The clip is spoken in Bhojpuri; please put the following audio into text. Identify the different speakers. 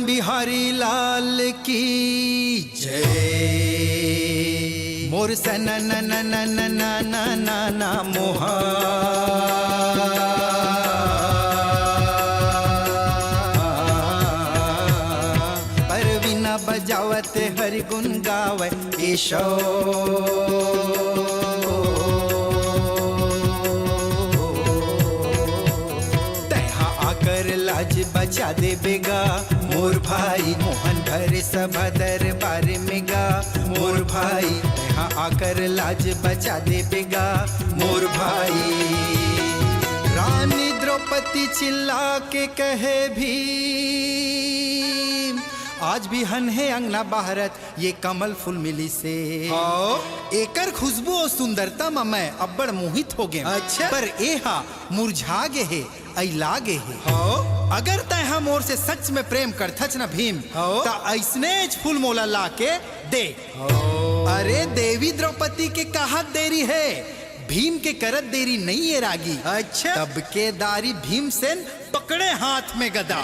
Speaker 1: मदन बिहारी लाल की जय। मोर सन न न न न न न न न मोहा परवीना बजावत हरि गुण गावे ईशो। लाज बचा दे बेगा मोर भाई मोहन भरे सभा दरबार में गा। मोर भाई यहाँ आकर लाज बचा दे बेगा मोर भाई। रानी द्रौपदी चिल्ला के कहे भीम आज भी हन है अंगना भारत ये कमल फूल मिली से। एकर खुशबू और सुंदरता में मैं अब्बड़ मोहित हो गए। अच्छा पर एहा मुरझा गे है ऐला गे है। अगर तय मोर से सच में प्रेम करथच न भीम ता ऐसने फूल मोला ला के दे। अरे देवी द्रौपदी के कहा देरी है भीम के करत देरी नहीं है रागी। अच्छा तब के दारी भीमसेन पकड़े हाथ में गदा।